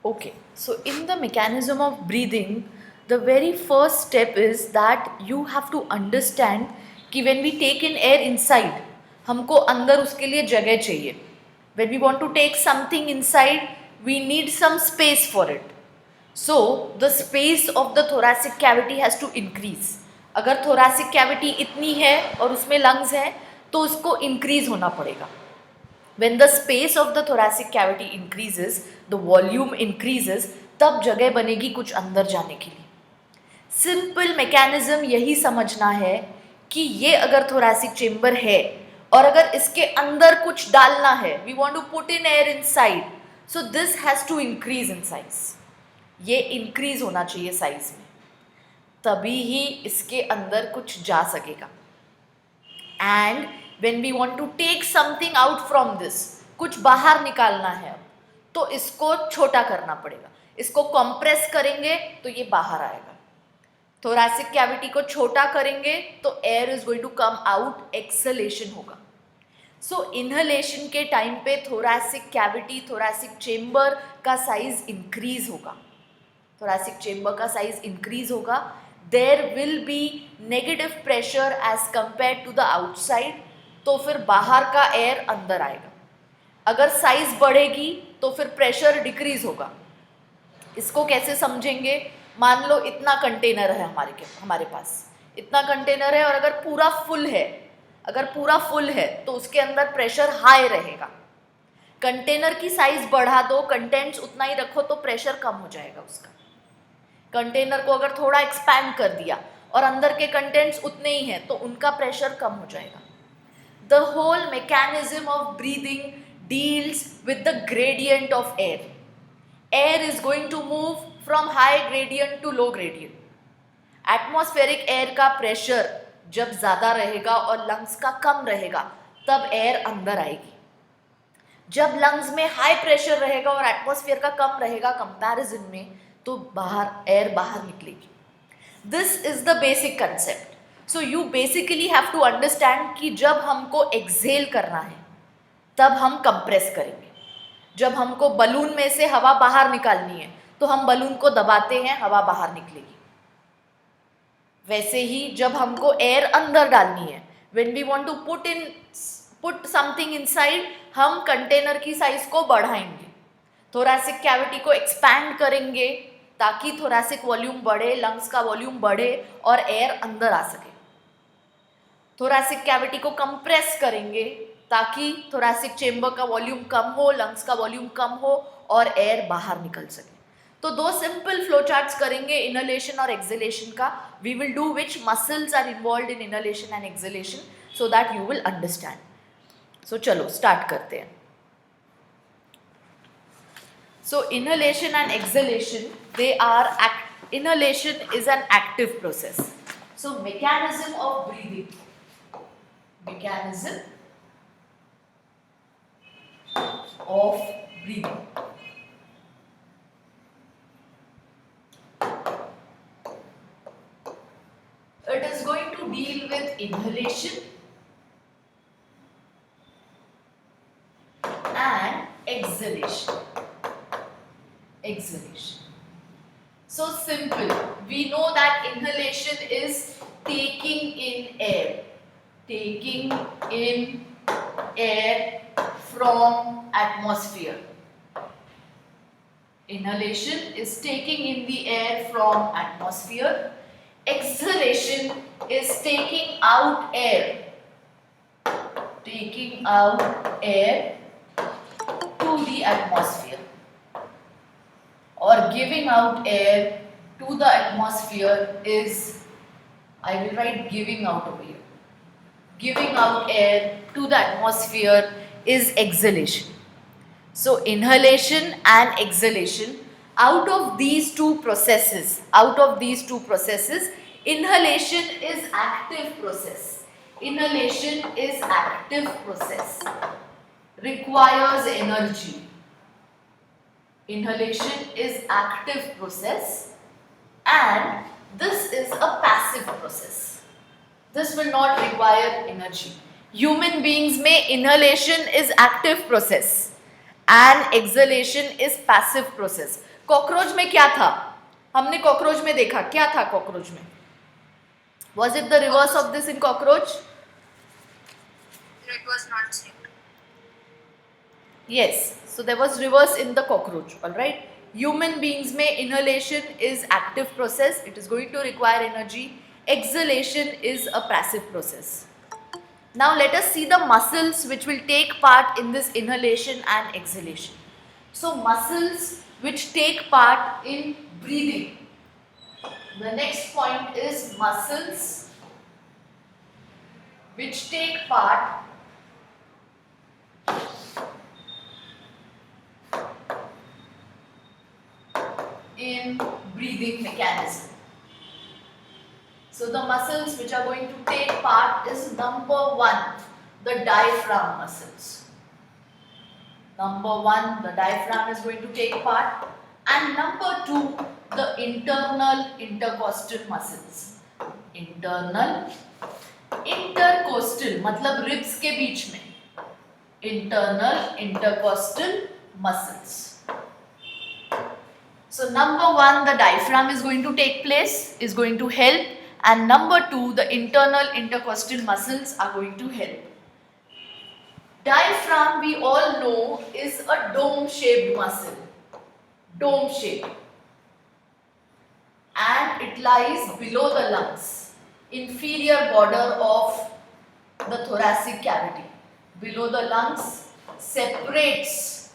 Okay, so in the mechanism of breathing, the very first step is that you have to understand कि when we take in air inside, हमको अंदर उसके लिए जगह चाहिए. When we want to take something inside, we need some space for it. So the space of the thoracic cavity has to increase. अगर thoracic cavity इतनी है और उसमें lungs है, तो उसको increase होना पड़ेगा. When the space of the thoracic cavity increases, the volume increases, तब जगह बनेगी कुछ अंदर जाने के लिए. सिंपल मैकेनिज्म यही समझना है कि ये अगर thoracic chamber है और अगर इसके अंदर कुछ डालना है, we want to put in air inside, so this has to increase in size. ये increase होना चाहिए size में, तभी ही इसके अंदर कुछ जा सकेगा. And when we want to take something out from this, कुछ बाहर निकालना है अब, तो इसको छोटा करना पड़ेगा. इसको कंप्रेस करेंगे तो ये बाहर आएगा. थोरैसिक कैविटी को छोटा करेंगे तो air is going to come out, exhalation होगा. सो इनहलेशन के टाइम पे थोरैसिक कैविटी, थोरैसिक चेम्बर का साइज इंक्रीज होगा. थोरैसिक चेम्बर का साइज इंक्रीज होगा. There will be negative pressure as compare to the outside, तो फिर बाहर का एयर अंदर आएगा. अगर साइज बढ़ेगी तो फिर प्रेशर डिक्रीज होगा. इसको कैसे समझेंगे? मान लो इतना कंटेनर है हमारे पास, इतना कंटेनर है और अगर पूरा फुल है तो उसके अंदर प्रेशर हाई रहेगा. कंटेनर की साइज बढ़ा दो, कंटेंट्स उतना ही रखो तो प्रेशर कम हो जाएगा उसका. कंटेनर को अगर थोड़ा एक्सपैंड कर दिया और अंदर के कंटेंट्स उतने ही हैं तो उनका प्रेशर कम हो जाएगा. The whole mechanism of breathing deals with the gradient of air. Air is going to move from high gradient to low gradient. Atmospheric air का प्रेशर जब ज़्यादा रहेगा और लंग्स का कम रहेगा तब एयर अंदर आएगी. जब लंग्स में हाई प्रेशर रहेगा और एटमॉस्फेयर का कम रहेगा कंपैरिजन में, तो एयर बाहर निकलेगी. This is the basic concept. So you basically have to understand कि जब हमको एक्सहेल करना है तब हम कंप्रेस करेंगे. जब हमको बलून में से हवा बाहर निकालनी है तो हम बलून को दबाते हैं, हवा बाहर निकलेगी. वैसे ही जब हमको एयर अंदर डालनी है, when we want to put something inside, हम कंटेनर की साइज को बढ़ाएंगे, थोरैसिक कैविटी को एक्सपैंड करेंगे ताकि थोरैसिक वॉल्यूम बढ़े, लंग्स का वॉल्यूम बढ़े और एयर अंदर आ सके. थोरैसिक कैविटी को कंप्रेस करेंगे ताकि थोरैसिक चेम्बर का वॉल्यूम कम हो, लंग्स का वॉल्यूम कम हो और एयर बाहर निकल सके. तो दो सिंपल फ्लो चार्ट्स करेंगे इनहलेशन और एक्सहेलेशन का. We will do which muscles are involved in inhalation and exhalation so that you will understand. So चलो स्टार्ट करते हैं. So inhalation and exhalation, they are inhalation is an active process. So mechanism of breathing, mechanism of breathing. It is going to deal with inhalation and exhalation. Exhalation. So simple. We know that inhalation is taking in air. Taking in air from atmosphere. Inhalation is taking in the air from atmosphere. Exhalation is taking out air. Taking out air to the atmosphere. Or giving out air to the atmosphere is, I will write giving out over here. Giving out air to the atmosphere is exhalation. So inhalation and exhalation, out of these two processes, inhalation is active process. Inhalation is active process. Requires energy. Inhalation is active process and this is a passive process. This will not require energy. Human beings में inhalation is active process and exhalation is passive process. Cockroach में क्या था? हमने cockroach में देखा क्या था cockroach में? Was it the reverse of this in cockroach? It was not same. Yes, so there was reverse in the cockroach, all right. Human beings may inhalation is active process, it is going to require energy. Exhalation is a passive process. Now let us see the muscles which will take part in this inhalation and exhalation. So muscles which take part in breathing. The next point is muscles which take part in breathing mechanism. So the muscles which are going to take part is number 1, the diaphragm muscles. Number 1, the diaphragm is going to take part, and number 2, the internal intercostal muscles. Internal intercostal मतलब ribs के बीच में. Internal intercostal muscles. So number 1, the diaphragm is going to take place, is going to help, and number 2, the internal intercostal muscles are going to help. Diaphragm, we all know, is a dome-shaped muscle. Dome-shaped. And it lies below the lungs, inferior border of the thoracic cavity. Below the lungs,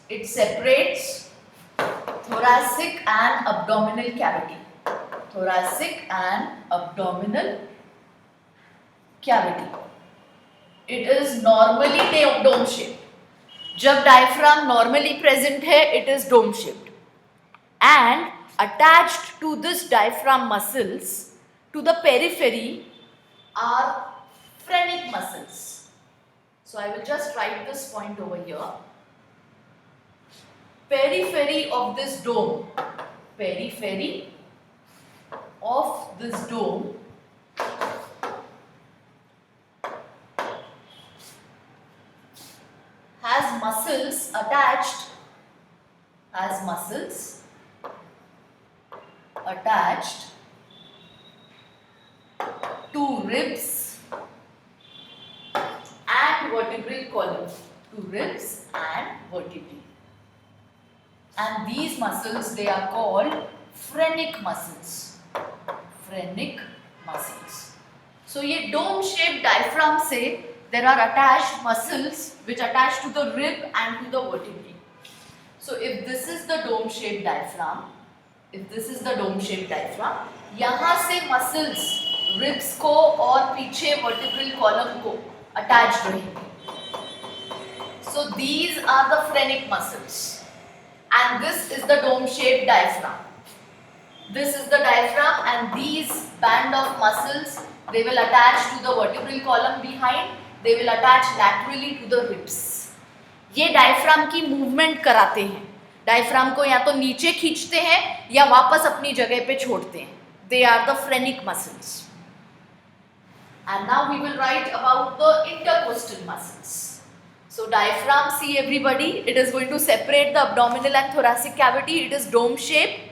it separates thoracic and abdominal cavity. Thoracic and abdominal cavity. It is normally dome shaped. जब diaphragm normally present है, it is dome shaped. And attached to this diaphragm muscles, to the periphery, are phrenic muscles. So I will just write this point over here. Periphery of this dome, periphery of this dome has muscles attached, to ribs and vertebral column, to ribs and vertebrae. And these muscles, they are called phrenic muscles. Phrenic muscles. So ये dome shaped diaphragm से there are attached muscles which attach to the rib and to the vertebrae. So if this is the dome shaped diaphragm, यहाँ से muscles ribs को और पीछे vertebral column को attached रहेंगे. So these are the phrenic muscles, and this is the dome shaped diaphragm. This is the diaphragm, and these band of muscles, they will attach to the vertebral column behind. They will attach laterally to the ribs. ये diaphragm की movement कराते हैं. Diaphragm को या तो नीचे खींचते हैं या वापस अपनी जगह पे छोड़ते हैं. They are the phrenic muscles. And now we will write about the intercostal muscles. So diaphragm, see everybody, it is going to separate the abdominal and thoracic cavity. It is dome shaped.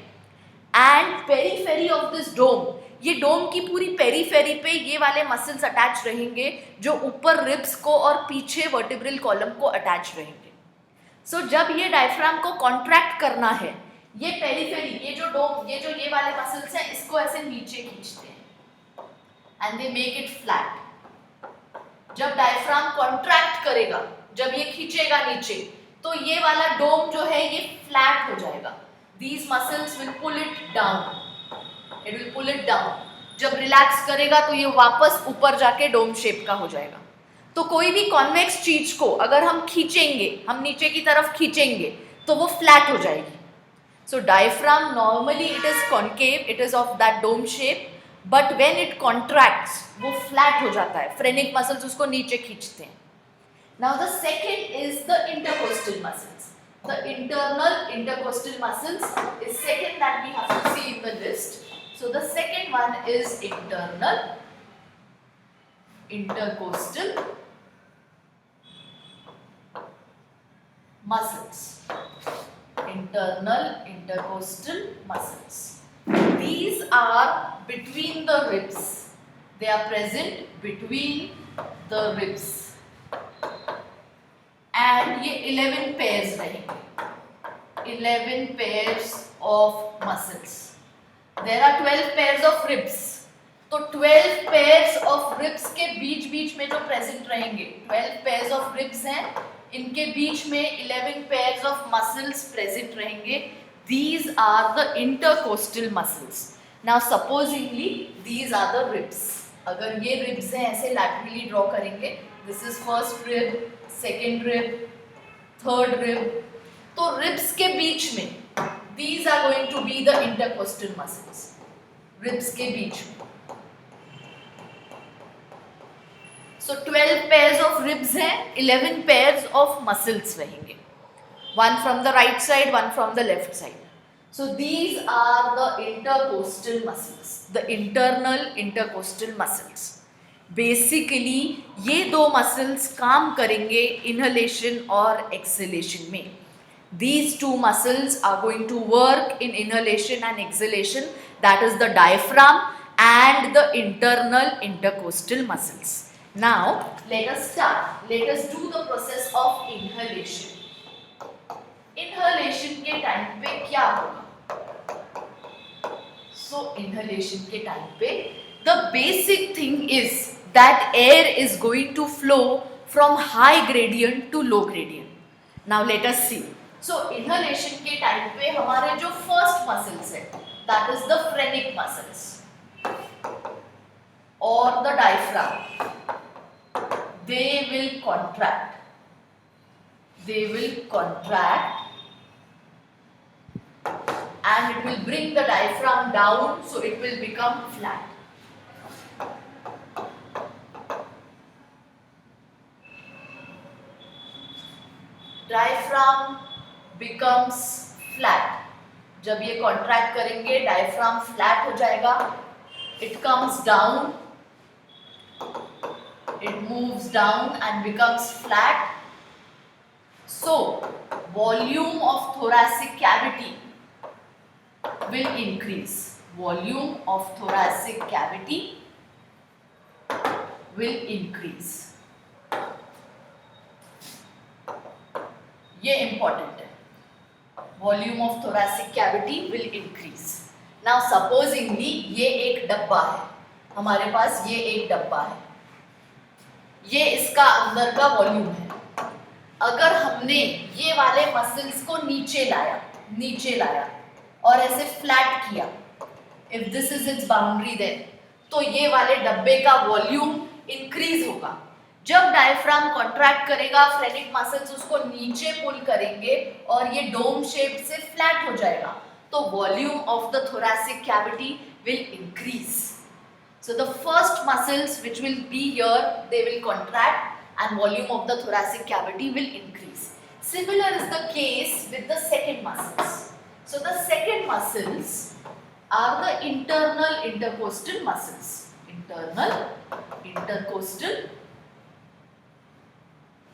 And periphery of this dome, ये डोम की पूरी periphery पे ये वाले muscles attach रहेंगे जो ऊपर ribs को और पीछे वर्टिब्रल कॉलम को अटैच रहेंगे. सो जब ये डायफ्राम को कॉन्ट्रैक्ट करना है, ये पेरीफेरी, ये वाले मसल्स हैं, इसको ऐसे नीचे खींचते हैं and they make it flat. जब डायफ्राम कॉन्ट्रैक्ट करेगा, जब ये खींचेगा नीचे, तो ये वाला डोम जो है ये फ्लैट हो जाएगा. These muscles will pull it down. It will pull it down. जब रिलैक्स करेगा तो ये वापस ऊपर जाके डोम शेप का हो जाएगा. तो कोई भी कॉन्वेक्स चीज को अगर हम खींचेंगे, हम नीचे की तरफ खींचेंगे, तो वो फ्लैट हो जाएगी. So diaphragm normally it is concave, it is of that dome shape, but when it contracts वो फ्लैट हो जाता है. फ्रेनिक मसल्स उसको नीचे खींचते हैं. Now the second is the intercostal muscles. The internal intercostal muscles is second that we have to see in the list. So the second one is internal intercostal muscles. internal intercostal muscles. These are between the ribs. They are present between the ribs. And ये 11 pairs रहेंगे. 11 pairs of muscles. There are 12 pairs of ribs. तो 12 pairs of ribs के बीच बीच में जो present रहेंगे, 12 pairs of ribs हैं, इनके बीच में 11 pairs of muscles present रहेंगे. These are the intercostal muscles. Now supposingly these are the ribs. अगर ये ribs हैं, ऐसे laterally draw करेंगे. This is first rib, second rib, third rib. तो ribs के बीच में these are going to be the intercostal muscles. Ribs के बीच में. So 12 pairs of ribs हैं, 11 pairs of muscles रहेंगे. One from the right side, one from the left side. So these are the intercostal muscles, the internal intercostal muscles. Basically ये दो muscles काम करेंगे inhalation और exhalation में. These two muscles are going to work in inhalation and exhalation, that is the diaphragm and the internal intercostal muscles. Now let us start. Let us do the process of inhalation. Inhalation के time पे क्या होगा? So inhalation के time पे the basic thing is that air is going to flow from high gradient to low gradient. Now let us see. So inhalation के time पे हमारे जो first muscles है, that is the phrenic muscles or the diaphragm, they will contract. They will contract and it will bring the diaphragm down, so it will become flat. Diaphragm becomes flat. जब ये contract करेंगे, diaphragm flat हो जाएगा. It comes down. It moves down and becomes flat. So volume of thoracic cavity will increase. Volume of thoracic cavity will increase. ये important है. Volume of thoracic cavity will increase. Now supposingly ये एक डब्बा है, हमारे पास ये एक डब्बा है, ये इसका अंदर का वॉल्यूम है. अगर हमने ये वाले मसल्स को नीचे लाया और ऐसे फ्लैट किया, if this is its boundary then, तो ये वाले डब्बे का वॉल्यूम इंक्रीज होगा. जब डायफ्राम कॉन्ट्रैक्ट करेगा, फ्रेनिक मसल्स उसको नीचे पुल करेंगे और ये डोम शेप से फ्लैट हो जाएगा, तो volume of the thoracic cavity will increase. So the first muscles which will be here, they will contract and volume of the thoracic cavity will increase. Similar is the case with the second muscles. So the second muscles are the internal intercostal muscles. Internal intercostal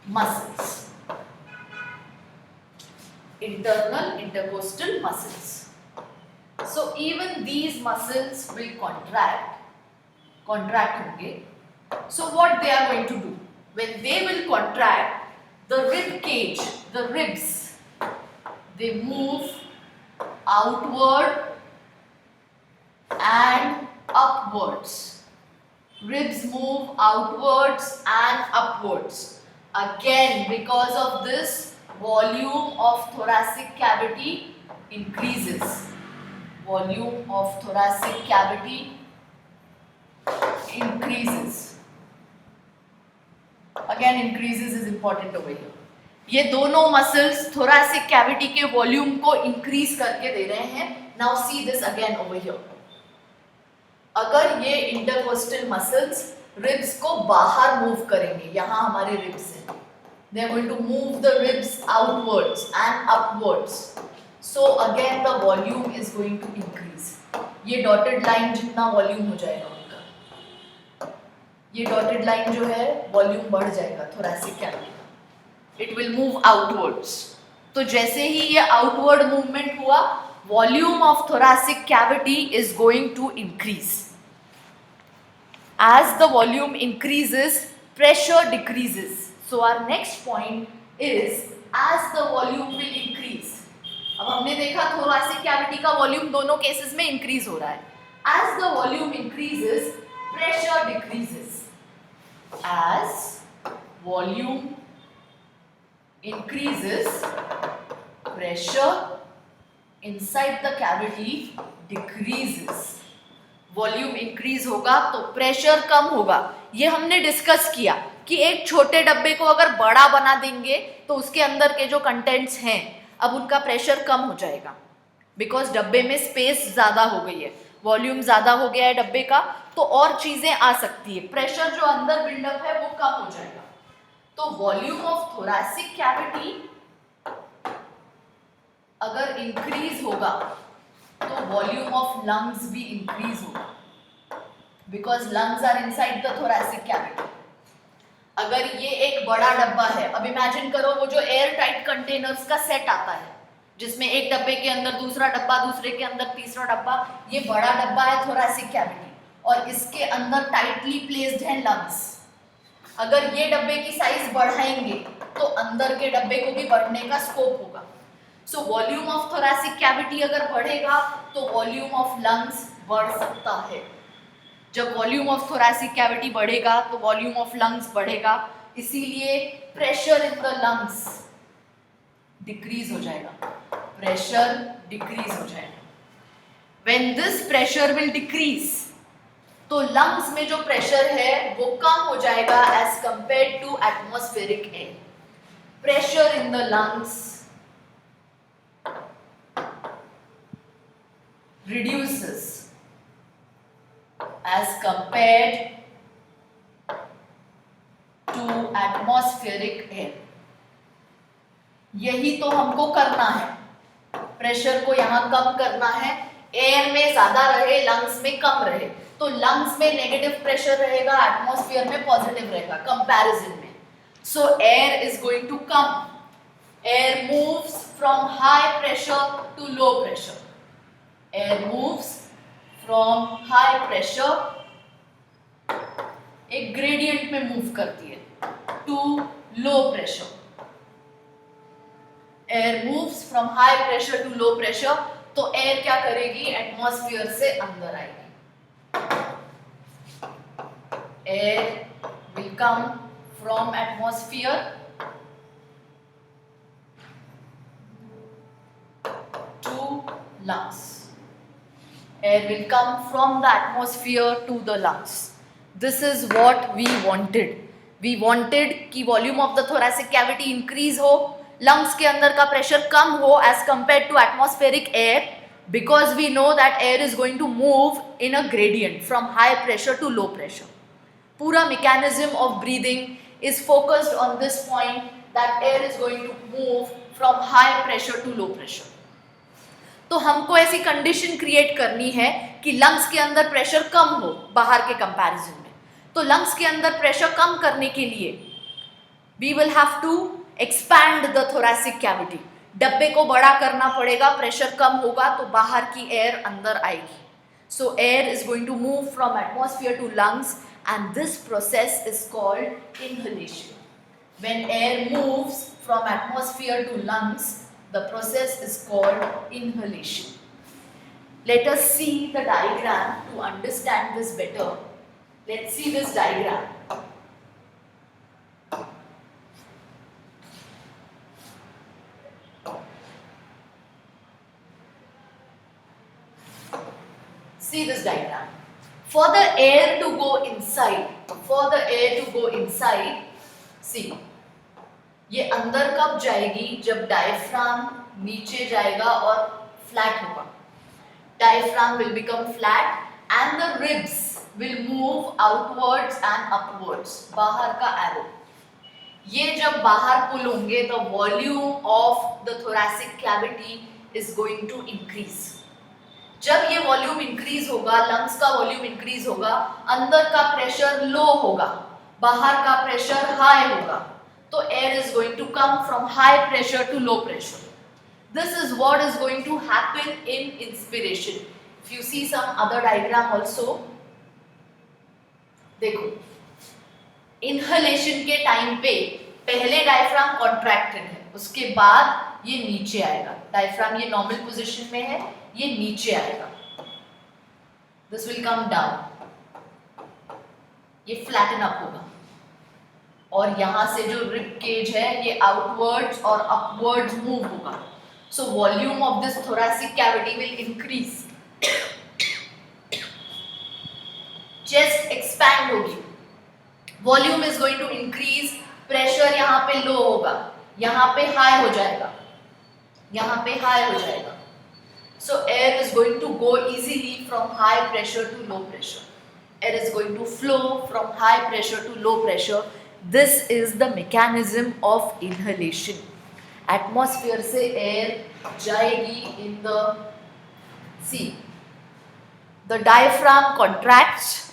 muscles. Internal intercostal muscles. So even these muscles will contract होंगे. So what they are going to do? When they will contract, the rib cage, the ribs, they move outward and upwards. Ribs move outwards and upwards. Again, because of this, volume of thoracic cavity increases. Volume of thoracic cavity increases. Again, increases is important over here. ये दोनों muscles thoracic cavity के volume को increase करके दे रहे हैं. Now see this again over here. अगर ये intercostal muscles ribs को बाहर move करेंगे, यहाँ हमारे ribs हैं, they are going to move the ribs outwards and upwards. So again the volume is going to increase. ये dotted line जितना volume हो जाएगा, ये डॉटेड लाइन जो है वॉल्यूम बढ़ जाएगा thoracic cavity का. It will move outwards. तो जैसे ही ये आउटवर्ड मूवमेंट हुआ, volume of thoracic cavity is going to increase. As the volume increases, pressure decreases. So our next point is as the volume will increase. अब हमने देखा thoracic cavity का volume दोनों केसेस में इंक्रीज हो रहा है. As the volume increases, pressure decreases. As volume increases, pressure inside the cavity decreases. Volume increase होगा तो प्रेशर कम होगा. ये हमने डिस्कस किया कि एक छोटे डब्बे को अगर बड़ा बना देंगे तो उसके अंदर के जो कंटेंट्स हैं अब उनका प्रेशर कम हो जाएगा, बिकॉज डब्बे में स्पेस ज़्यादा हो गई है, वॉल्यूम ज़्यादा हो गया है डब्बे का, तो और चीज़ें आ सकती है, प्रेशर जो अंदर बिल्डअप है वो कम हो जाएगा. तो वॉल्यूम ऑफ थोरैसिक कैविटी अगर इंक्रीज होगा तो वॉल्यूम ऑफ लंग्स भी इंक्रीज होगा, because lungs are inside the thoracic cavity. अगर ये एक बड़ा डब्बा है, अब इमेजिन करो वो जो एयर टाइट कंटेनर्स का सेट आता है जिसमें एक डब्बे के अंदर दूसरा डब्बा, दूसरे के अंदर तीसरा डब्बा, ये बड़ा डब्बा है थोरैसिक कैविटी और इसके अंदर टाइटली प्लेस्ड है लंग्स. अगर ये डब्बे की साइज बढ़ाएंगे तो अंदर के डब्बे को भी बढ़ने का स्कोप होगा. So volume of thoracic cavity अगर बढ़ेगा तो वॉल्यूम ऑफ लंग्स बढ़ सकता है. जब वॉल्यूम ऑफ थोरैसिक कैविटी बढ़ेगा तो वॉल्यूम ऑफ लंग्स बढ़ेगा, इसीलिए pressure in the lungs decrease हो जाएगा, प्रेशर डिक्रीज हो जाएगा. When this pressure will decrease तो लंग्स में जो प्रेशर है वो कम हो जाएगा as compared to atmospheric air. Pressure in the lungs reduces as compared to atmospheric air. यही तो हमको करना है, प्रेशर को यहाँ कम करना है, एयर में ज्यादा रहे लंग्स में कम रहे. तो लंग्स में नेगेटिव प्रेशर रहेगा, एटमॉस्फेयर में पॉजिटिव रहेगा कंपैरिजन में. So air is going to come. Air moves from high pressure to low pressure. Air moves from high pressure, एक ग्रेडियंट में मूव करती है, to low pressure. Air moves from high pressure to low pressure. तो air क्या करेगी, atmosphere से अंदर आएगी. Air will come from atmosphere to lungs. Air will come from the atmosphere to the lungs. This is what we wanted. We wanted कि volume of the thoracic cavity increase हो, lungs के अंदर का pressure कम हो as compared to atmospheric air, because we know that air is going to move in a gradient from high pressure to low pressure. पूरा mechanism of breathing is focused on this point that air is going to move from high pressure to low pressure. तो हमको ऐसी condition create करनी है कि lungs के अंदर pressure कम हो बाहर के कंपैरिजन में. तो लंग्स के अंदर प्रेशर कम करने के लिए we will have to expand the thoracic cavity. डब्बे को बड़ा करना पड़ेगा, प्रेशर कम होगा तो बाहर की एयर अंदर आएगी. So air is going to move from atmosphere to lungs and this process is called inhalation. When air moves from atmosphere to lungs, the process is called inhalation. Let us see the diagram to understand this better. Let's see this diagram. See this diagram. For the air to go inside, see, ये अंदर कब जाएगी, जब diaphragm नीचे जाएगा और flat होगा. Diaphragm will become flat and the ribs will move outwards and upwards. बाहर का एरो, ये जब बाहर पुल होंगे the volume of the thoracic cavity is going to increase. जब ये वॉल्यूम इंक्रीज होगा, लंग्स का वॉल्यूम इंक्रीज होगा, अंदर का प्रेशर लो होगा, बाहर का प्रेशर हाई होगा. तो air is going to come from high pressure to low pressure. This is what is going to happen in inspiration. If you see some other diagram also, देखो inhalation के time पे पहले diaphragm contracted है, उसके बाद ये नीचे आएगा. डायफ्राम ये नॉर्मल पोजीशन में है, ये नीचे आएगा. दिस विल कम डाउन, ये फ्लैटन अप होगा. और यहां से जो रिब केज है ये आउटवर्ड्स और अपवर्ड्स मूव होगा. So volume of this thoracic cavity will increase. Chest expand होगी, volume is going to increase. Pressure यहाँ पे लो होगा, यहाँ पे हाई हो जाएगा, यहाँ पे हाई हो जाएगा. So air is going to go easily from high pressure to low pressure. Air is going to flow from high pressure to low pressure. This is the mechanism of inhalation. Atmosphere से air जाएगी in the sea. The diaphragm contracts.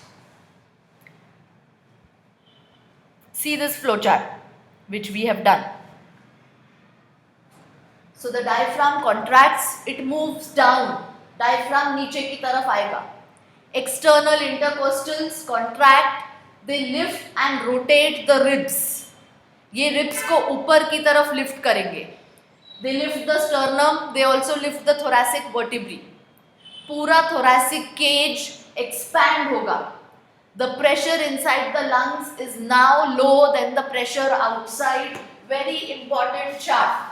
See this flow chart which we have done. So the diaphragm contracts, it moves down. Diaphragm नीचे की तरफ आएगा. External intercostals contract, they lift and rotate the ribs. ये ribs को ऊपर की तरफ lift करेंगे. They lift the sternum, they also lift the thoracic vertebrae. पूरा thoracic cage expand होगा. The pressure inside the lungs is now low than the pressure outside. Very important chart.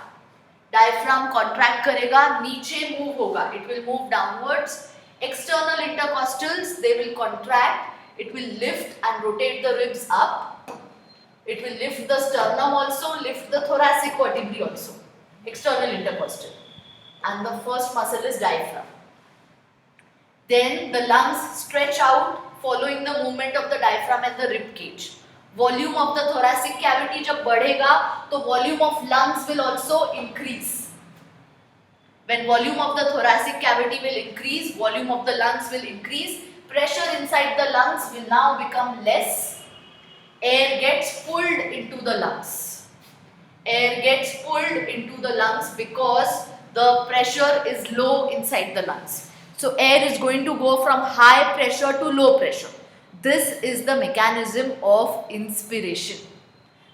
Diaphragm contract करेगा, नीचे move होगा, it will move downwards. External intercostals, they will contract, it will lift and rotate the ribs up. It will lift the sternum also, lift the thoracic vertebrae also. External intercostal. And the first muscle is diaphragm. Then the lungs stretch out following the movement of the diaphragm and the rib cage. Volume of the thoracic cavity जब बढ़ेगा तो volume of lungs will also increase. When volume of the thoracic cavity will increase, volume of the lungs will increase. Pressure inside the lungs will now become less. Air gets pulled into the lungs. Air gets pulled into the lungs because the pressure is low inside the lungs. So air is going to go from high pressure to low pressure. This is the mechanism of inspiration.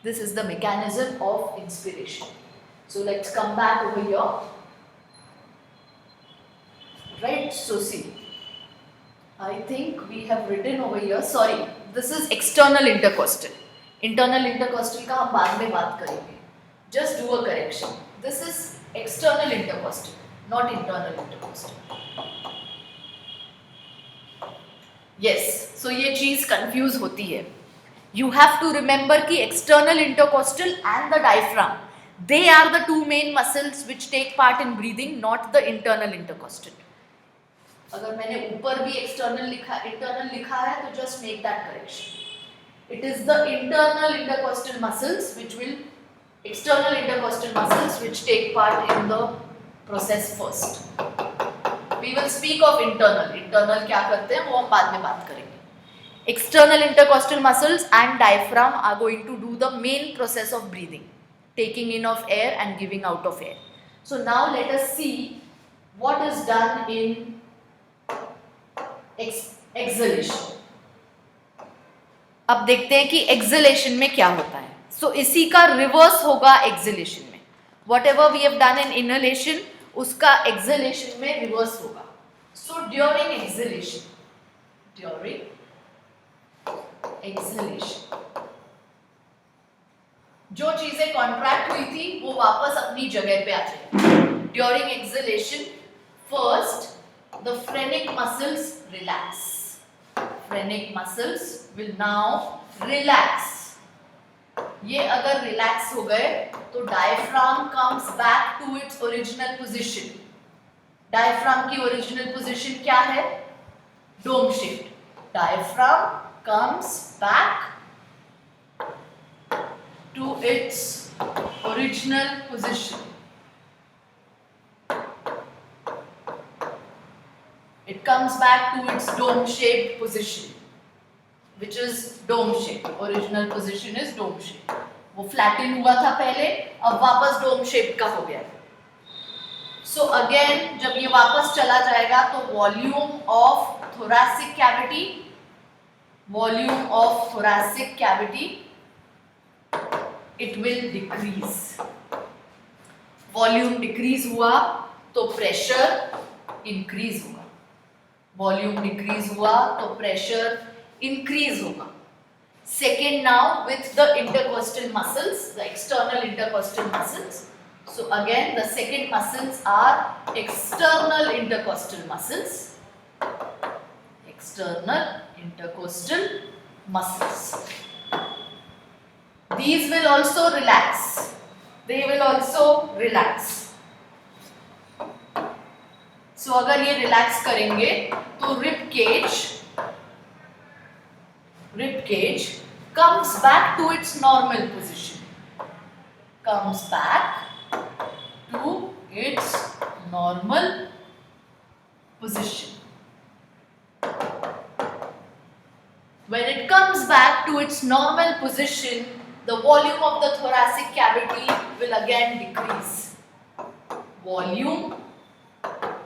This is the mechanism of inspiration. So let's come back over here. Right, so see, I think we have written over here, sorry, this is external intercostal. Internal intercostal का हम बाद में बात करेंगे. Just do a correction. This is external intercostal, not internal intercostal. Yes, so ये चीज confuse होती है. You have to remember कि external intercostal and the diaphragm, they are the two main muscles which take part in breathing, not the internal intercostal. अगर मैंने ऊपर भी internal लिखा है तो just make that correction. It is the internal intercostal muscles external intercostal muscles which take part in the process first. We will speak of internal. Internal क्या करते हैं वो हम बाद में बात करेंगे. External intercostal muscles and diaphragm are going to do the main process of breathing, taking in of air and giving out of air. So now let us see what is done in exhalation. अब देखते हैं कि exhalation में क्या होता है. So इसी का reverse होगा exhalation में. Whatever we have done in inhalation, उसका exhalation में reverse होगा. So during exhalation, जो चीजें contract हुई थी वो वापस अपनी जगह पे आ जाएंगी. During exhalation, first the phrenic muscles relax. Phrenic muscles will now relax. ये अगर रिलैक्स हो गए तो diaphragm comes back to its original position. Diaphragm की ओरिजिनल पोजीशन क्या है? Dome shaped. Diaphragm comes back to its original position. It comes back to its dome shaped position, which is dome shape. Original position is dome shape. वो flatten हुआ था पहले, अब वापस dome shape का हो गया। सो अगेन जब ये वापस चला जाएगा तो volume of thoracic cavity, volume of thoracic cavity it will decrease. Volume decrease हुआ तो प्रेशर इंक्रीज होगा, वॉल्यूम डिक्रीज हुआ तो प्रेशर इंक्रीज होगा। Second, now with the intercostal muscles, the external intercostal muscles. So again, the second muscles are external intercostal muscles. External intercostal muscles. These will also relax. They will also relax. So अगर ये relax करेंगे तो rib cage comes back to its normal position. Comes back to its normal position. When it comes back to its normal position, the volume of the thoracic cavity will again decrease. Volume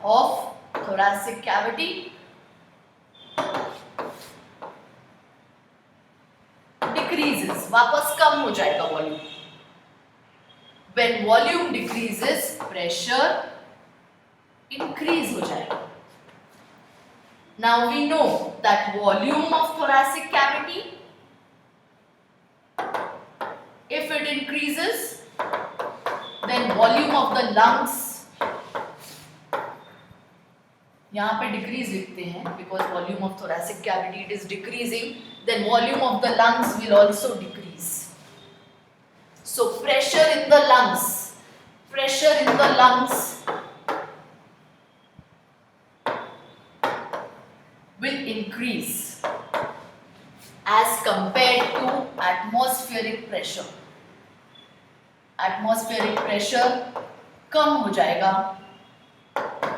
of thoracic cavity decreases, वापस कम हो जाएगा volume. When volume decreases, pressure increase हो जाएगा। Now we know that volume of thoracic cavity, if it increases, then volume of the lungs, यहाँ पे decrease लिखते हैं because volume of thoracic cavity it is decreasing, then volume of the lungs will also decrease. So pressure in the lungs will increase as compared to atmospheric pressure. Atmospheric pressure कम हो जाएगा,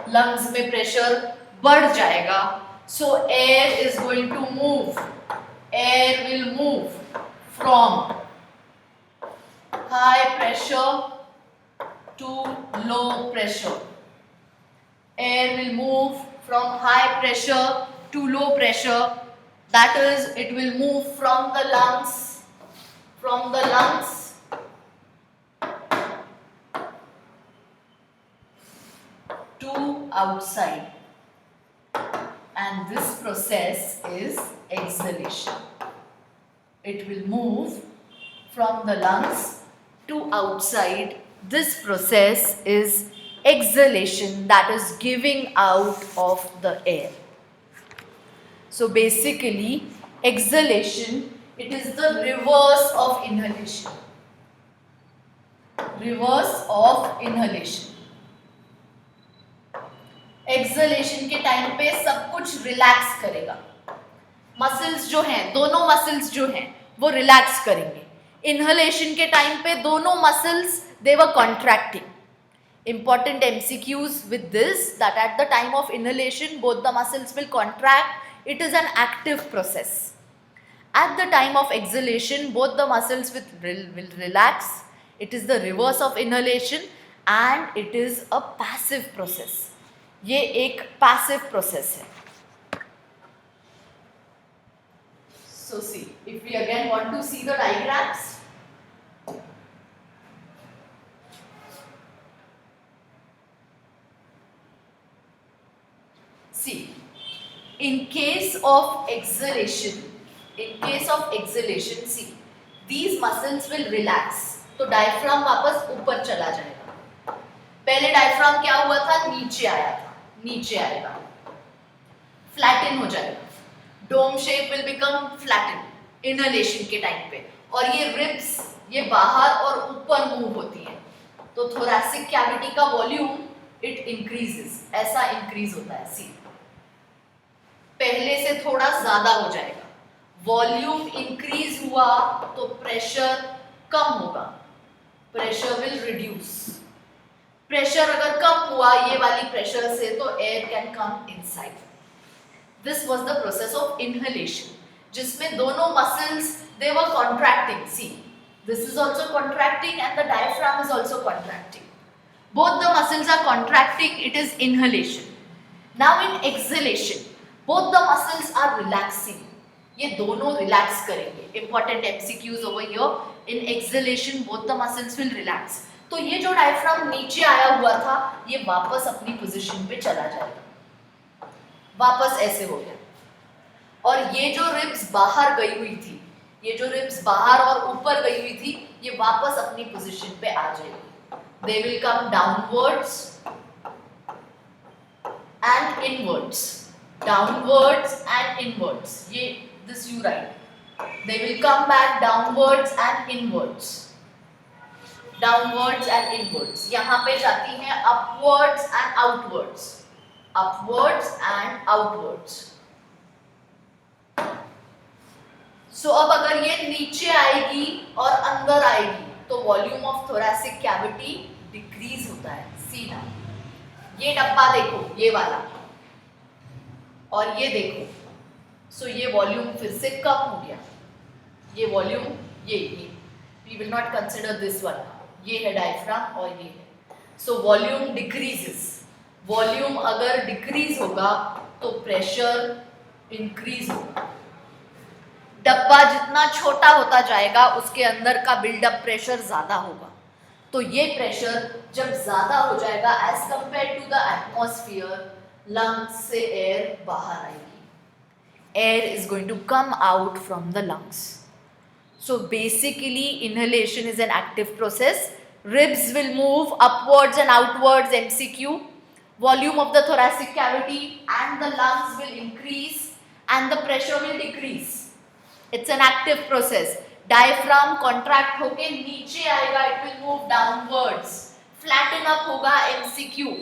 lungs में pressure बढ़ जाएगा, so air is going to move. Air will move from high pressure to low pressure. Air will move from high pressure to low pressure. That is, it will move from the lungs to outside. And this process is exhalation. It will move from the lungs to outside. This process is exhalation, that is giving out of the air. So basically, exhalation, it is the reverse of inhalation. Reverse of inhalation. Acceleration के time पे सब कुछ relax करेगा, muscles जो हैं, दोनों muscles जो हैं वो रिलैक्स करेंगे। इनहलेशन के टाइम पे दोनों muscles they were contracting. Important MCQs with this, that at the time of inhalation both the muscles will contract. It is an active process. At the time of exhalation both the muscles will relax. It is the reverse of inhalation and it is a passive process. ये एक passive process है। So see, if we again want to see the diagrams, see, in case of exhalation, see, these muscles will relax. तो diaphragm वापस ऊपर चला जाएगा। पहले diaphragm क्या हुआ था, नीचे आया था, नीचे आएगा, फ्लैटन हो जाएगा, dome shape will become flatten inhalation के टाइम पे, और ये रिब्स ये बाहर और ऊपर मूव होती हैं, तो थोरैसिक कैविटी का वॉल्यूम इट इंक्रीजेस, ऐसा इंक्रीज होता है। सी, पहले से थोड़ा ज्यादा हो जाएगा, वॉल्यूम इंक्रीज हुआ तो प्रेशर कम होगा, प्रेशर विल रिड्यूस। प्रेशर अगर कम हुआ ये वाली प्रेशर से तो air can come inside. This was the process of inhalation, जिसमें दोनों muscles they were contracting. See, This is also contracting and the diaphragm is also contracting. Both the muscles are contracting, it is inhalation. Now in exhalation, both the muscles are relaxing. ये दोनों relax करेंगे. Important MCQs over here. In exhalation, both the muscles will relax. तो ये जो diaphragm नीचे आया हुआ था, ये वापस अपनी position पे चला जाएगा. वापस ऐसे हो गया. और ये जो ribs बाहर गई हुई थी, ये जो ribs बाहर और ऊपर गई हुई थी, ये वापस अपनी position पे आ जाएगी. They will come downwards and inwards. Downwards and inwards. ये this you write. They will come back downwards and inwards. Downwards and inwards. यहाँ पे जाती हैं upwards and outwards. Upwards and outwards. So अब अगर ये नीचे आएगी और अंदर आएगी तो volume of thoracic cavity decrease होता है. सी ना, ये डब्बा देखो, ये वाला, और ये देखो. सो ये वॉल्यूम फिर से कम हो गया. ये वॉल्यूम ये we will not consider this one. ये है डायफ्राम और ये है. So volume decreases. वॉल्यूम अगर डिक्रीज होगा तो प्रेशर इंक्रीज होगा. डब्बा जितना छोटा होता जाएगा उसके अंदर का बिल्डअप प्रेशर ज्यादा होगा. तो ये प्रेशर जब ज्यादा हो जाएगा as compare to the atmosphere, lungs से एयर बाहर आएगी. Air is going to come out from the lungs. So basically inhalation is an active process. Ribs will move upwards and outwards, MCQ. Volume of the thoracic cavity and the lungs will increase and the pressure will decrease. It's an active process. Diaphragm contract होके नीचे आएगा, it will move downwards. Flatten up होगा, MCQ.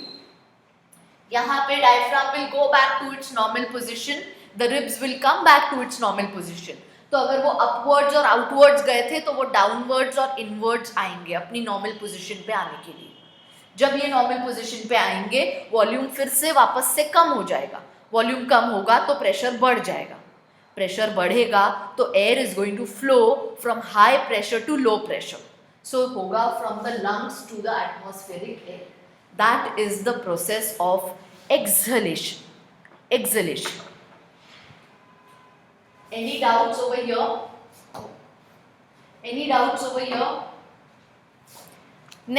यहाँ पे diaphragm will go back to its normal position. The ribs will come back to its normal position. तो अगर वो upwards और outwards गए थे तो वो downwards और inwards आएंगे अपनी normal position पे आने के लिए. जब ये normal position पे आएंगे, वॉल्यूम फिर से वापस से कम हो जाएगा. वॉल्यूम कम होगा तो प्रेशर बढ़ जाएगा. प्रेशर बढ़ेगा तो air is going to flow from high pressure to low pressure. So होगा from the lungs to the atmospheric air. That is the process of exhalation. Exhalation. Any doubts over here? Any doubts over here?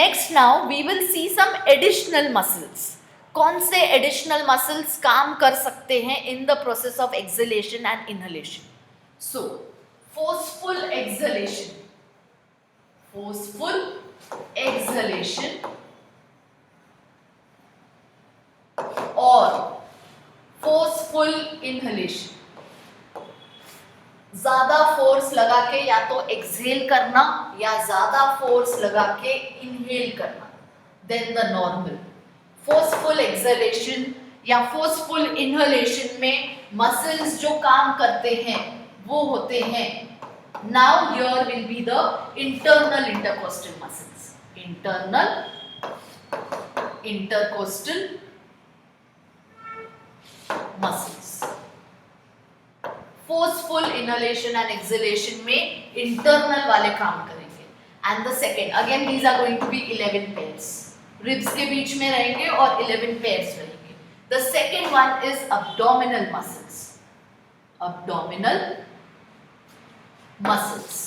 Next now we will see some additional muscles. कौन से additional muscles काम कर सकते हैं in the process of exhalation and inhalation. So forceful exhalation, forceful exhalation और forceful inhalation. ज्यादा force लगा के या तो एक्सहेल करना या ज्यादा फोर्स लगा के इनहेल करना then the normal. Forceful exhalation या फोर्सफुल इनहेलेशन में मसल्स जो काम करते हैं वो होते हैं. Now here will be the internal intercostal muscles. Internal intercostal muscles. Forceful inhalation and exhalation में इंटरनल वाले काम करेंगे. And the second again these are going to be 11 pairs. Ribs के बीच में रहेंगे और 11 पेयर्स रहेंगे. The second one is abdominal muscles. Abdominal muscles.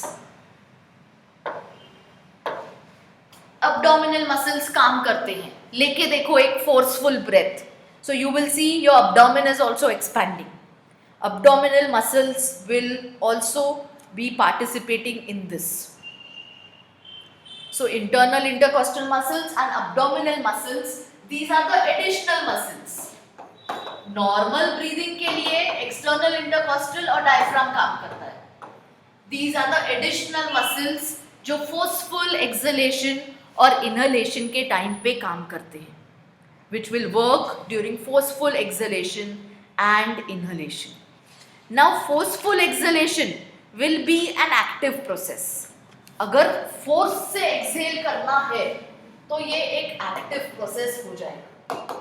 Abdominal muscles काम करते हैं. लेके देखो एक forceful breath. So you will see your abdomen is also expanding. Abdominal muscles will also be participating in this. So internal intercostal muscles and abdominal muscles, these are the additional muscles. Normal breathing के लिए external intercostal और diaphragm काम करता है. These are the additional muscles जो forceful exhalation और inhalation के time पे काम करते हैं, which will work during forceful exhalation and inhalation. Now forceful exhalation will be an active process. अगर फोर्स से एक्सहेल करना है तो ये एक एक्टिव प्रोसेस हो जाएगा.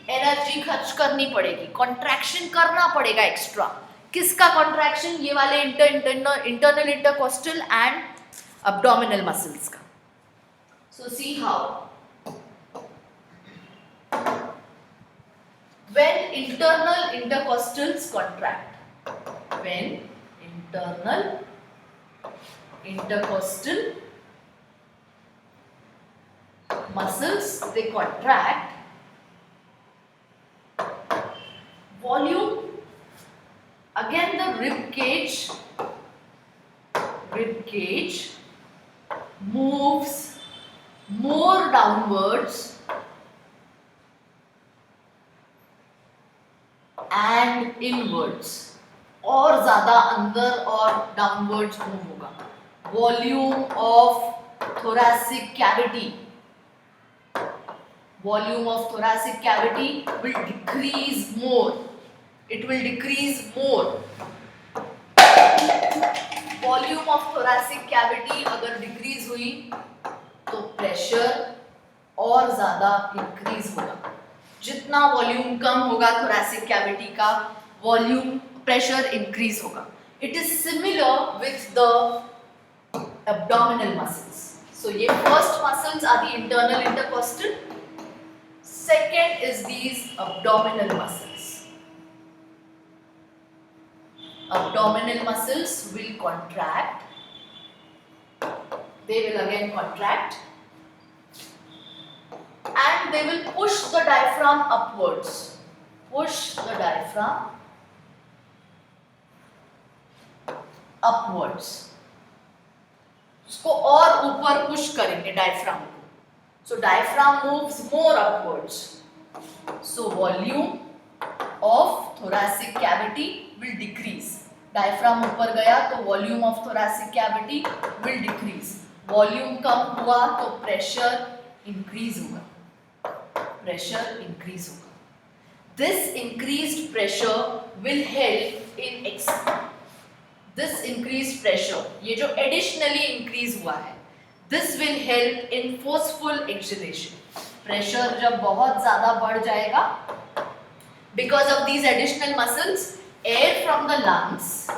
एनर्जी खर्च करनी पड़ेगी, कॉन्ट्रैक्शन करना पड़ेगा एक्स्ट्रा. किसका कॉन्ट्रैक्शन? ये वाले internal intercostal and abdominal muscles का. So see how when internal intercostals contract, when internal intercostal muscles they contract, volume, again the rib cage moves more downwards and inwards, और ज़्यादा अंदर और downwards move होगा. Volume of thoracic cavity will decrease more. It will decrease more. Volume of thoracic cavity अगर decrease हुई तो pressure और ज़्यादा increase होगा. जितना volume कम होगा thoracic cavity का, volume pressure increase होगा. It is similar with the abdominal muscles. So ये first muscles are the internal intercostal. Second is these abdominal muscles. Abdominal muscles will contract. They will again contract. And they will push the diaphragm upwards. Push the diaphragm upwards. उसको और ऊपर push करेंगे diaphragm को. So diaphragm moves more upwards. So volume of thoracic cavity will decrease. Diaphragm ऊपर गया तो volume of thoracic cavity will decrease. Volume कम हुआ तो pressure increase होगा. Pressure increase होगा. This increased pressure will help in this increased pressure, ये जो additionally increase हुआ है, this will help in forceful exhalation. Pressure जब बहुत ज़्यादा बढ़ जाएगा, because of these additional muscles, air from lungs,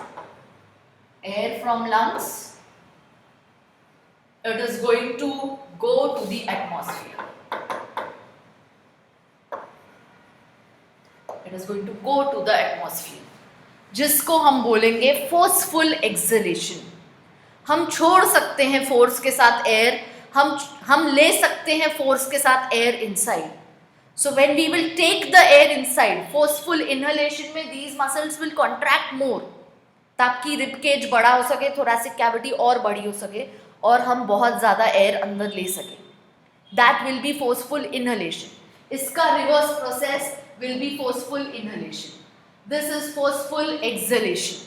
it is going to go to the atmosphere. It is going to go to the atmosphere. जिसको हम बोलेंगे forceful exhalation. हम छोड़ सकते हैं force के साथ air, हम ले सकते हैं force के साथ air inside. So when we will take the air inside, forceful inhalation में these muscles will contract more, ताकि rib cage बड़ा हो सके, thoracic cavity और बड़ी हो सके और हम बहुत ज़्यादा air अंदर ले सके. That will be forceful inhalation. इसका reverse process will be forceful inhalation. This is forceful exhalation.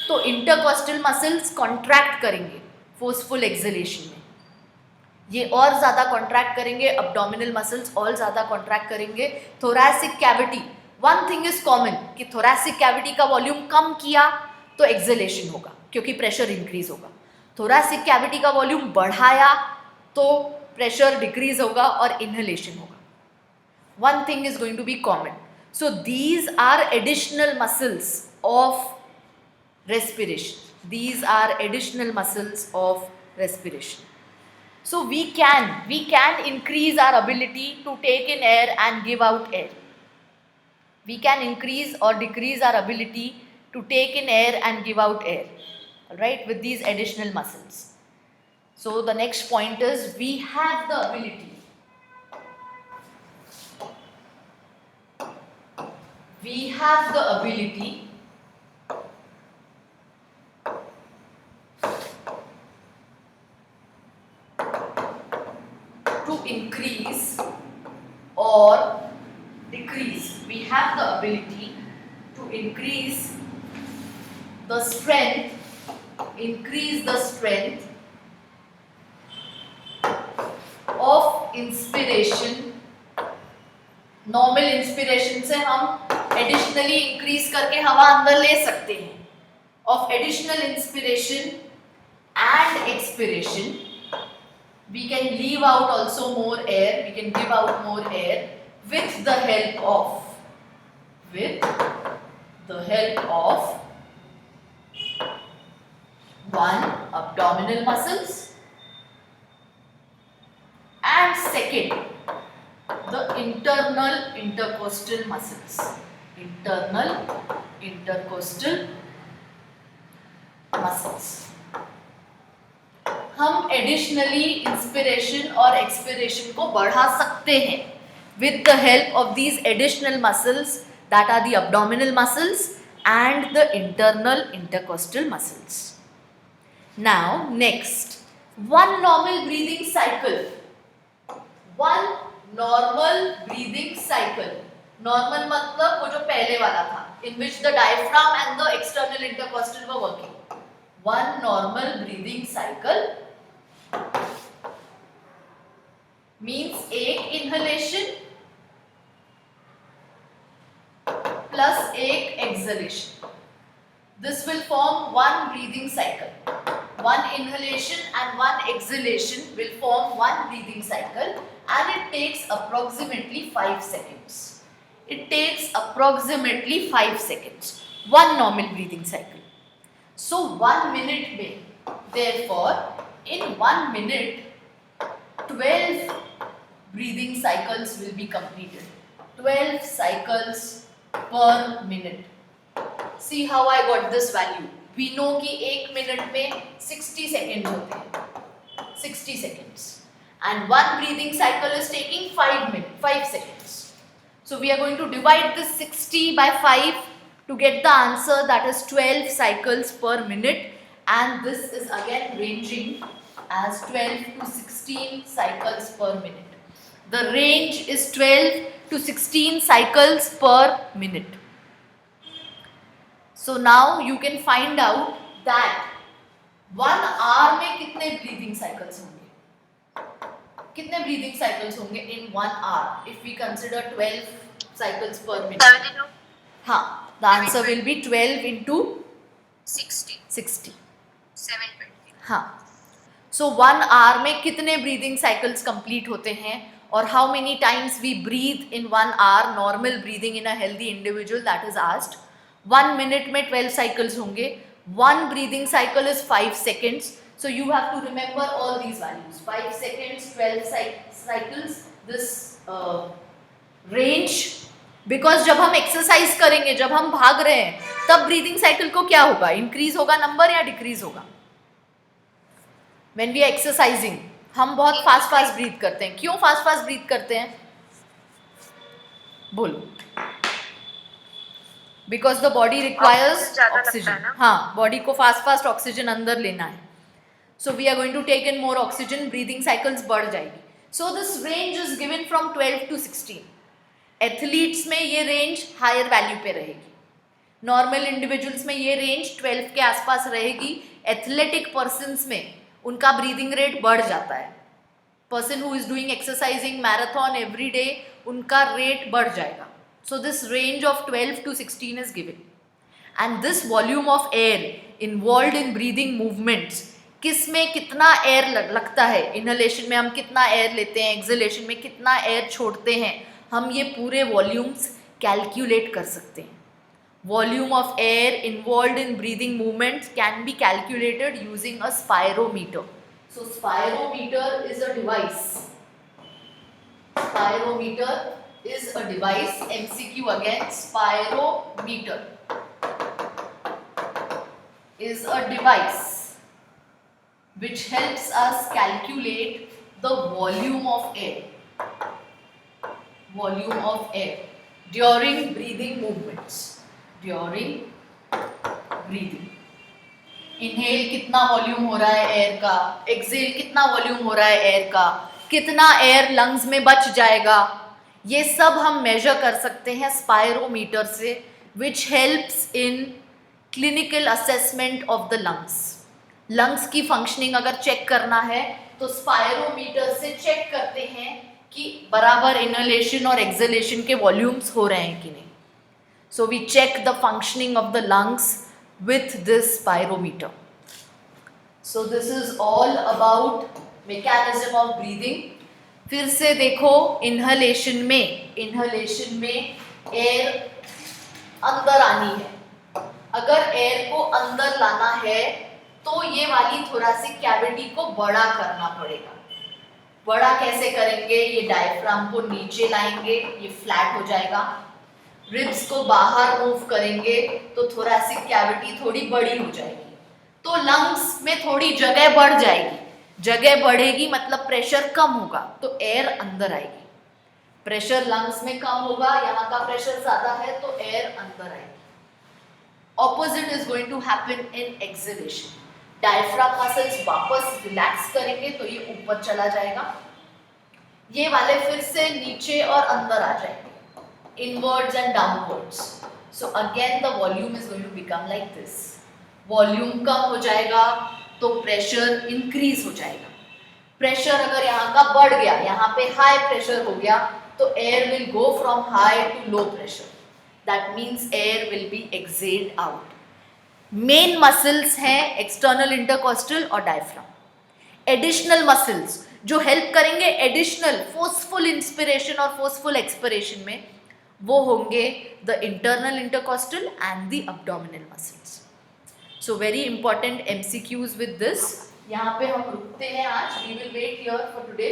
तो intercostal muscles contract करेंगे forceful exhalation में. ये और ज़्यादा contract करेंगे, abdominal muscles और ज़्यादा contract करेंगे. Thoracic cavity, one thing is common कि thoracic cavity का volume कम किया तो exhalation होगा क्योंकि pressure increase होगा. Thoracic cavity का volume बढ़ाया तो pressure decrease होगा और inhalation होगा. One thing is going to be common. So these are additional muscles of respiration. These are additional muscles of respiration. So we can increase our ability to take in air and give out air. We can increase or decrease our ability to take in air and give out air. Alright, with these additional muscles. So the next point is we have the ability. We have the ability to increase or decrease. We have the ability to increase the strength of inspiration. Normal inspiration से हम additionally increase करके हवा अंदर ले सकते हैं. Of additional inspiration and expiration, we can leave out also more air. We can give out more air with the help of one, abdominal muscles, intercostal muscles. Internal intercostal muscles. हम additionally inspiration और expiration को बढ़ा सकते हैं with the help of these additional muscles that are the abdominal muscles and the internal intercostal muscles. Now next, one normal breathing cycle. One normal breathing cycle. Normal मतलब वो जो पहले वाला था, in which the diaphragm and the external intercostal were working. One normal breathing cycle means एक inhalation plus एक exhalation. This will form one breathing cycle. One inhalation and one exhalation will form one breathing cycle, and it takes approximately 5 seconds. It takes approximately 5 seconds. One normal breathing cycle. So 1 minute में, therefore, in 1 minute, 12 breathing cycles will be completed. 12 cycles per minute. See how I got this value. We know कि 1 minute में 60 seconds होते हैं. 60 seconds. And one breathing cycle is taking 5 seconds. So we are going to divide this 60 by 5 to get the answer, that is 12 cycles per minute, and this is again ranging as 12 to 16 cycles per minute. The range is 12 to 16 cycles per minute. So now you can find out that 1 hour में कितने breathing cycles होंगे? कितने breathing cycles होंगे in 1 hour if we consider 12 cycles per minute? 72. हाँ, the answer will be 12 into 60. 60. 720. हाँ. So 1 hour में कितने breathing cycles complete होते हैं, और how many times we breathe in 1 hour, normal breathing in a healthy individual, that is asked. 1 minute में 12 cycles होंगे. One breathing cycle is 5 seconds. So you have to remember all these values. 5 seconds, 12 cycles. This range, because जब हम exercise करेंगे, जब हम भाग रहे हैं, तब ब्रीदिंग साइकिल को क्या होगा? इंक्रीज होगा नंबर या डिक्रीज होगा? When we are exercising, हम बहुत फास्ट ब्रीथ करते हैं. क्यों फास्ट ब्रीथ करते हैं? बोलो. Because the body requires oxygen. हाँ, बॉडी को फास्ट ऑक्सीजन अंदर लेना है. So we are going to take in more oxygen, breathing cycles बढ़ जाएगी. So this range is given from 12 to 16. Athletes में ये रेंज हायर वैल्यू पे रहेगी. नॉर्मल इंडिविजुअल्स में ये रेंज 12 के आसपास रहेगी. एथलेटिक पर्सन्स में उनका ब्रीदिंग रेट बढ़ जाता है. Person who is doing exercising marathon every day, उनका रेट बढ़ जाएगा. So this range of 12 to 16 is given, and this volume of air involved in breathing movements, किस में कितना एयर लगता है, इनहेलेशन में हम कितना एयर लेते हैं, एक्सहेलेशन में कितना एयर छोड़ते हैं, हम ये पूरे वॉल्यूम्स कैलकुलेट कर सकते हैं. Volume of air involved in breathing movements can be calculated using a spirometer. So spirometer is a device. Spirometer is a device. MCQ again. Spirometer is a device which helps us calculate the volume of air. Volume of air during breathing movements. During breathing. Inhale कितना volume हो रहा है air का, exhale कितना volume हो रहा है air का, कितना एयर लंग्स में बच जाएगा, ये सब हम मेजर कर सकते हैं स्पायरोमीटर से, which helps in clinical assessment of the lungs. Lungs की फंक्शनिंग अगर चेक करना है तो स्पायरोमीटर से चेक करते हैं कि बराबर इनहेलेशन और एक्सहेलेशन के वॉल्यूम्स हो रहे हैं कि नहीं. So we check the functioning of the lungs with this spirometer. So this is all about mechanism of breathing. फिर से देखो, inhalation में air अंदर आनी है. अगर air को अंदर लाना है तो ये वाली थोरासिक कैविटी को बड़ा करना पड़ेगा. बड़ा कैसे करेंगे, ये डायफ्राम को नीचे लाएंगे, ये फ्लैट हो जाएगा, रिब्स को बाहर मूव करेंगे तो थोरेसिक कैविटी थोड़ी बड़ी हो जाएगी, तो लंग्स में थोड़ी जगह बढ़ जाएगी, जगह बढ़ेगी मतलब प्रेशर कम होगा तो एयर अंदर आएगी, प्रेशर लंग्स में कम होगा, यहाँ का प्रेशर ज्यादा है तो एयर अंदर आएगी। Opposite is going to happen in exhalation, diaphragm muscles वापस रिलैक्स करेंगे तो ये ऊपर चला जाएगा, ये वाले फिर से नीचे और अंदर आ जाएंगे, inwards and downwards. So again the volume is going to become like this. Volume कम हो जाएगा तो प्रेशर इंक्रीज हो जाएगा, प्रेशर अगर यहाँ का बढ़ गया, यहाँ पे हाई प्रेशर हो गया तो air will go from high to low pressure, that means air will be exhaled out. Main muscles हैं एक्सटर्नल इंटरकॉस्टल और डायफ्राम। एडिशनल मसल्स जो हेल्प करेंगे एडिशनल फोर्सफुल इंस्पिरेशन और फोर्सफुल एक्सपिरेशन में, वो होंगे the internal intercostal and the abdominal muscles. So very important MCQs with this. यहाँ पे हम रुकते हैं आज, we will wait here for today.